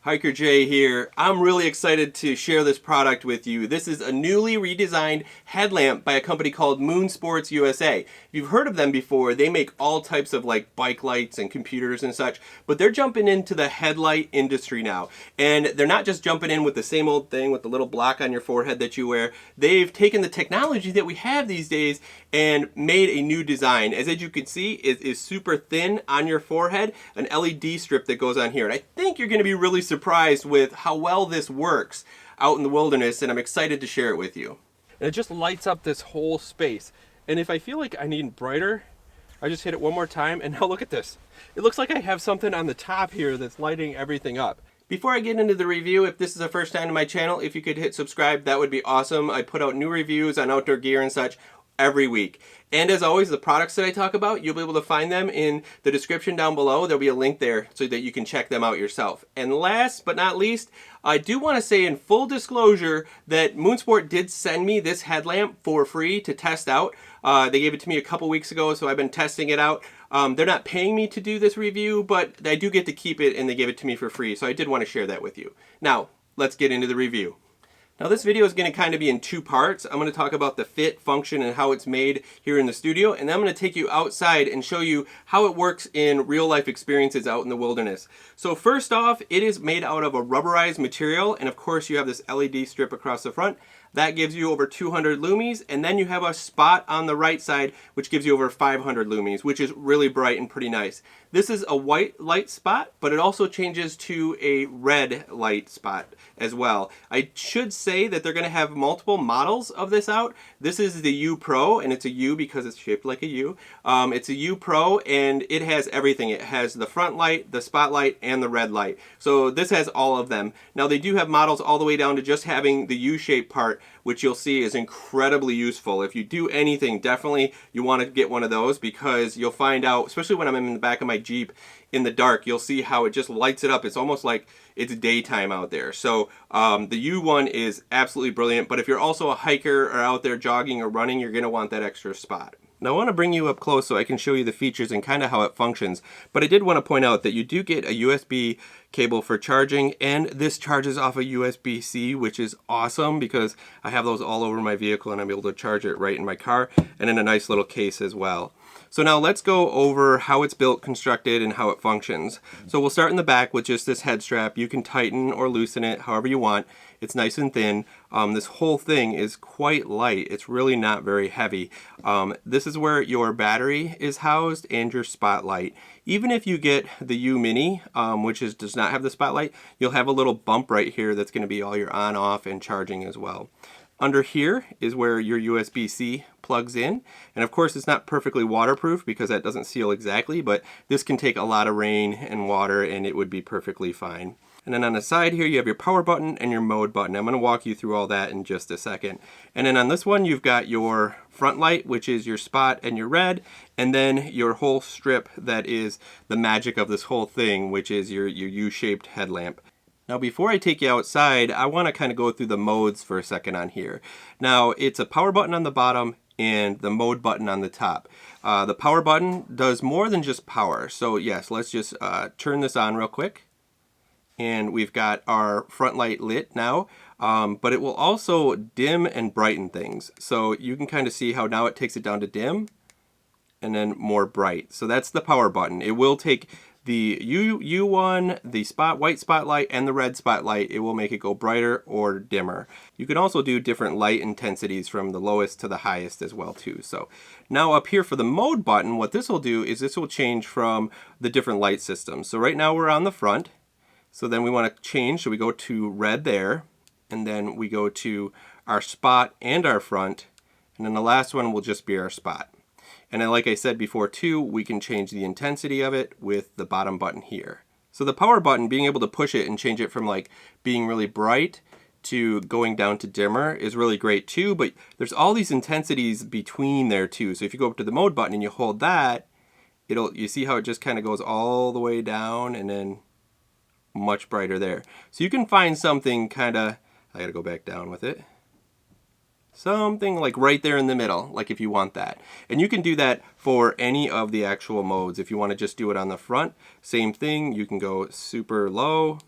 Hiker Jay here. I'm really excited to share this product with you. This is a newly redesigned headlamp by a company called Moon Sports USA. If you've heard of them before, they make all types of like bike lights and computers and such, but they're jumping into the headlight industry now. And they're not just jumping in with the same old thing with the little block on your forehead that you wear. They've taken the technology that we have these days and made a new design. As you can see, it is super thin on your forehead, an LED strip that goes on here. And I think you're going to be really surprised with how well this works out in the wilderness, and I'm excited to share it with you. And it just lights up this whole space. And if I feel like I need brighter, I just hit it one more time, and now look at this. It looks like I have something on the top here that's lighting everything up. Before I get into the review, if this is the first time to my channel, if you could hit subscribe, that would be awesome. I put out new reviews on outdoor gear and such every week. And as always, the products that I talk about, you'll be able to find them in the description down below. There'll be a link there so that you can check them out yourself. And last but not least, I do want to say in full disclosure that Moonsport did send me this headlamp for free to test out. They gave it to me a couple weeks ago, so I've been testing it out. They're not paying me to do this review, but I do get to keep it, and they gave it to me for free, so I did want to share that with you. Now, let's get into the review. Now this video is going to kind of be in two parts. I'm going to talk about the fit, function, and how it's made here in the studio, and then I'm going to take you outside and show you how it works in real life experiences out in the wilderness. So first off, it is made out of a rubberized material, and of course you have this LED strip across the front. That gives you over 200 lumies, and then you have a spot on the right side which gives you over 500 lumies, which is really bright and pretty nice. This is a white light spot, but it also changes to a red light spot as well. I should say that they're going to have multiple models of this out. This is the U Pro, and it's a U because it's shaped like a U. It's a U Pro, and it has everything. It has the front light, the spotlight, and the red light. So this has all of them. Now they do have models all the way down to just having the U-shaped part, which you'll see is incredibly useful. If you do anything, definitely you want to get one of those, because you'll find out, especially when I'm in the back of my Jeep in the dark, you'll see how it just lights it up. It's almost like it's daytime out there. So the U one is absolutely brilliant, but if you're also a hiker or out there jogging or running, you're going to want that extra spot. Now I want to bring you up close so I can show you the features and kind of how it functions, but I did want to point out that you do get a USB cable for charging, and this charges off a USB-C, which is awesome because I have those all over my vehicle and I'm able to charge it right in my car and in a nice little case as well. So now let's go over how it's built, constructed, and how it functions. So we'll start in the back with just this head strap. You can tighten or loosen it however you want. It's nice and thin. This whole thing is quite light. It's really not very heavy. This is where your battery is housed and your spotlight. Even if you get the U Mini, which does not have the spotlight, you'll have a little bump right here that's going to be all your on, off, and charging as well. Under here is where your USB-C plugs in, and of course it's not perfectly waterproof because that doesn't seal exactly, but this can take a lot of rain and water and it would be perfectly fine. And then on the side here you have your power button and your mode button. I'm going to walk you through all that in just a second. And then on this one you've got your front light, which is your spot and your red, and then your whole strip that is the magic of this whole thing, which is your U-shaped headlamp. Now before I take you outside, I want to kind of go through the modes for a second on here. Now it's a power button on the bottom and the mode button on the top. The power button does more than just power. So yes, let's just turn this on real quick. And we've got our front light lit now, but it will also dim and brighten things. So you can kind of see how now it takes it down to dim and then more bright. So that's the power button. It will take the U1, the white spotlight, and the red spotlight. It will make it go brighter or dimmer. You can also do different light intensities from the lowest to the highest as well too. So now up here for the mode button, what this will do is this will change from the different light systems. So right now we're on the front. So then we want to change, so we go to red there, and then we go to our spot and our front, and then the last one will just be our spot. And then like I said before too, we can change the intensity of it with the bottom button here. So the power button, being able to push it and change it from like being really bright to going down to dimmer is really great too, but there's all these intensities between there too. So if you go up to the mode button and you hold that, you see how it just kind of goes all the way down and then much brighter there. So you can find something kind of, I gotta go back down with it. Something like right there in the middle, like if you want that. And you can do that for any of the actual modes. If you want to just do it on the front, same thing. You can go super low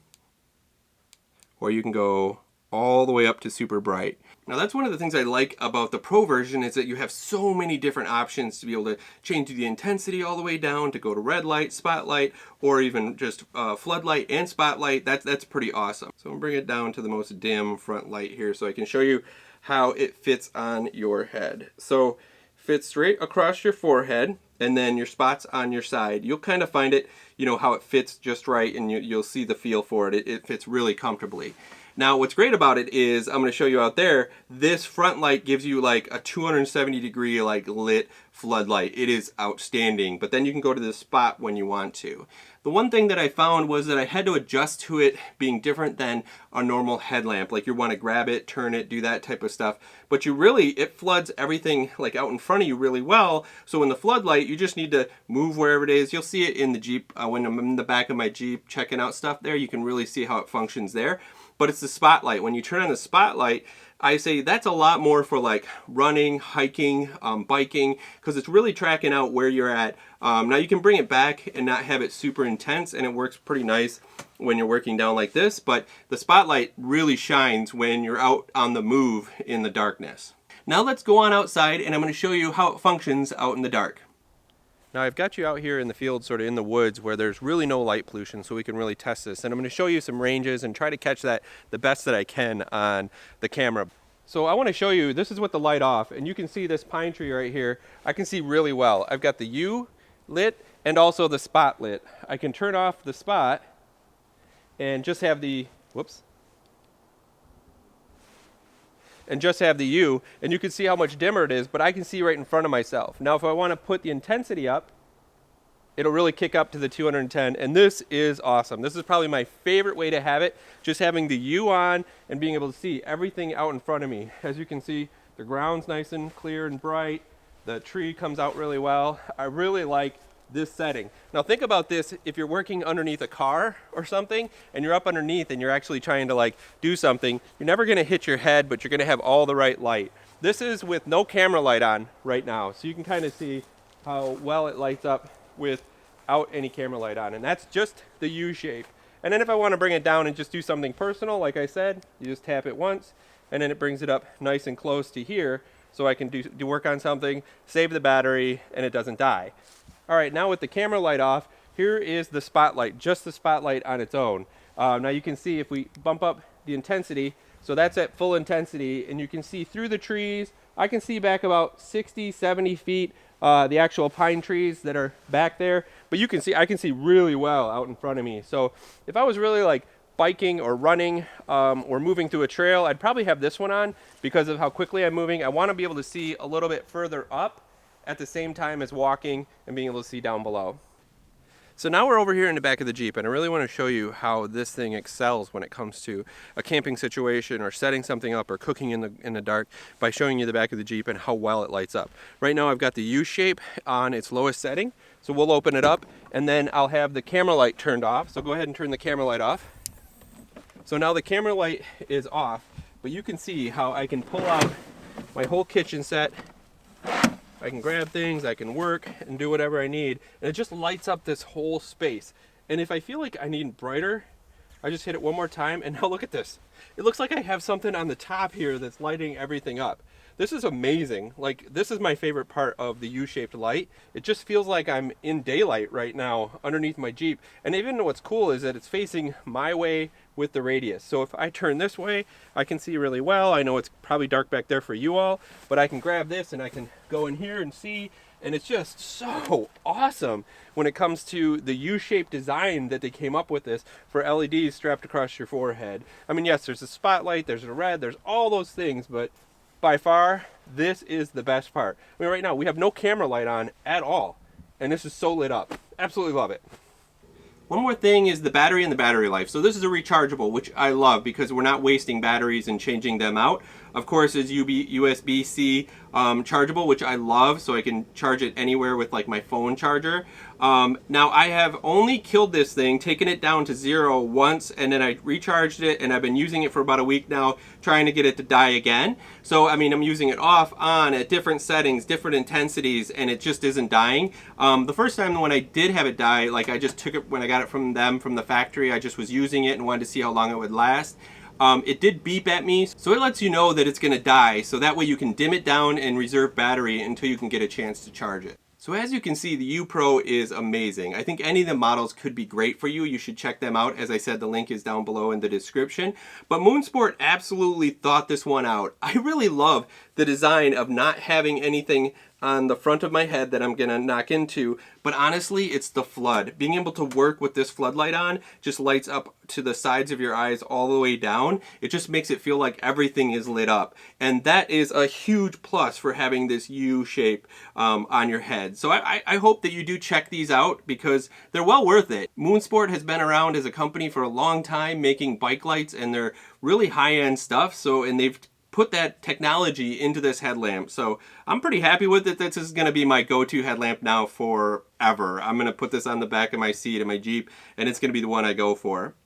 or you can go all the way up to super bright. Now that's one of the things I like about the Pro version is that you have so many different options to be able to change the intensity all the way down to go to red light, spotlight, or even just floodlight and spotlight. That's pretty awesome. So I'm gonna bring it down to the most dim front light here so I can show you how it fits on your head. So fits straight across your forehead, and then your spots on your side. You'll kind of find it, you know, how it fits just right, and you'll see the feel for it. It fits really comfortably. Now what's great about it is, I'm going to show you out there, this front light gives you like a 270 degree like lit floodlight. It is outstanding, but then you can go to the spot when you want to. The one thing that I found was that I had to adjust to it being different than a normal headlamp. Like you want to grab it, turn it, do that type of stuff. But it floods everything like out in front of you really well. So in the floodlight, you just need to move wherever it is. You'll see it in the Jeep. When I'm in the back of my Jeep checking out stuff there, you can really see how it functions there. But it's the spotlight. When you turn on the spotlight, I say that's a lot more for like running, hiking, biking, because it's really tracking out where you're at. Now you can bring it back and not have it super intense, and it works pretty nice when you're working down like this, but the spotlight really shines when you're out on the move in the darkness. Now let's go on outside, and I'm going to show you how it functions out in the dark. Now I've got you out here in the field, sort of in the woods, where there's really no light pollution, so we can really test this. And I'm going to show you some ranges and try to catch that the best that I can on the camera. So I want to show you, this is with the light off, and you can see this pine tree right here. I can see really well. I've got the U lit and also the spot lit. I can turn off the spot and just have the, and just have the U, and you can see how much dimmer it is, but I can see right in front of myself. Now if I want to put the intensity up, it'll really kick up to the 210, and this is awesome. This is probably my favorite way to have it, just having the U on and being able to see everything out in front of me. As you can see, the ground's nice and clear and bright. The tree comes out really well. I really like this setting. Now think about this, if you're working underneath a car or something and you're up underneath and you're actually trying to like do something, you're never going to hit your head, but you're going to have all the right light. This is with no camera light on right now, so you can kind of see how well it lights up without any camera light on, and that's just the U shape. And then if I want to bring it down and just do something personal, like I said, you just tap it once and then it brings it up nice and close to here, so I can do work on something, save the battery, and it doesn't die. All right, now with the camera light off, here is the spotlight, just the spotlight on its own. Now you can see if we bump up the intensity, so that's at full intensity, and you can see through the trees. I can see back about 60, 70 feet, the actual pine trees that are back there, but you can see, I can see really well out in front of me. So if I was really like biking or running or moving through a trail, I'd probably have this one on because of how quickly I'm moving. I want to be able to see a little bit further up at the same time as walking and being able to see down below. So now we're over here in the back of the Jeep, and I really want to show you how this thing excels when it comes to a camping situation or setting something up or cooking in the dark by showing you the back of the Jeep and how well it lights up. Right now I've got the U shape on its lowest setting, so we'll open it up and then I'll have the camera light turned off. So go ahead and turn the camera light off. So now the camera light is off, but you can see how I can pull out my whole kitchen set. I can grab things, I can work and do whatever I need, and it just lights up this whole space. And if I feel like I need brighter, I just hit it one more time, and now look at this. It looks like I have something on the top here that's lighting everything up. This is amazing. Like, this is my favorite part of the U-shaped light. It just feels like I'm in daylight right now underneath my Jeep. And even what's cool is that it's facing my way with the radius. So if I turn this way, I can see really well. I know it's probably dark back there for you all, but I can grab this and I can go in here and see. And it's just so awesome when it comes to the U-shaped design that they came up with this for LEDs strapped across your forehead. I mean, yes, there's a spotlight, there's a red, there's all those things, but by far, this is the best part. I mean, right now, we have no camera light on at all, and this is so lit up. Absolutely love it. One more thing is the battery and the battery life. So this is a rechargeable, which I love because we're not wasting batteries and changing them out. Of course, it's USB-C chargeable, which I love, so I can charge it anywhere with like my phone charger. Now I have only killed this thing, taken it down to 0 once, and then I recharged it, and I've been using it for about a week now, trying to get it to die again. So I mean, I'm using it off, on, at different settings, different intensities, and it just isn't dying. The first time when I did have it die, like I just took it when I got it from them, from the factory, I just was using it and wanted to see how long it would last. It did beep at me, so it lets you know that it's going to die, so that way you can dim it down and reserve battery until you can get a chance to charge it. So as you can see, the U Pro is amazing. I think any of the models could be great for you. You should check them out. As I said, the link is down below in the description. But Moonsport absolutely thought this one out. I really love the design of not having anything on the front of my head that I'm gonna knock into, but honestly, it's the flood. Being able to work with this floodlight on just lights up to the sides of your eyes all the way down. It just makes it feel like everything is lit up. And that is a huge plus for having this U shape on your head. So I hope that you do check these out because they're well worth it. Moonsport has been around as a company for a long time making bike lights, and they're really high-end stuff. And they've put that technology into this headlamp. So I'm pretty happy with it. This is going to be my go-to headlamp now forever. I'm going to put this on the back of my seat in my Jeep, and it's going to be the one I go for.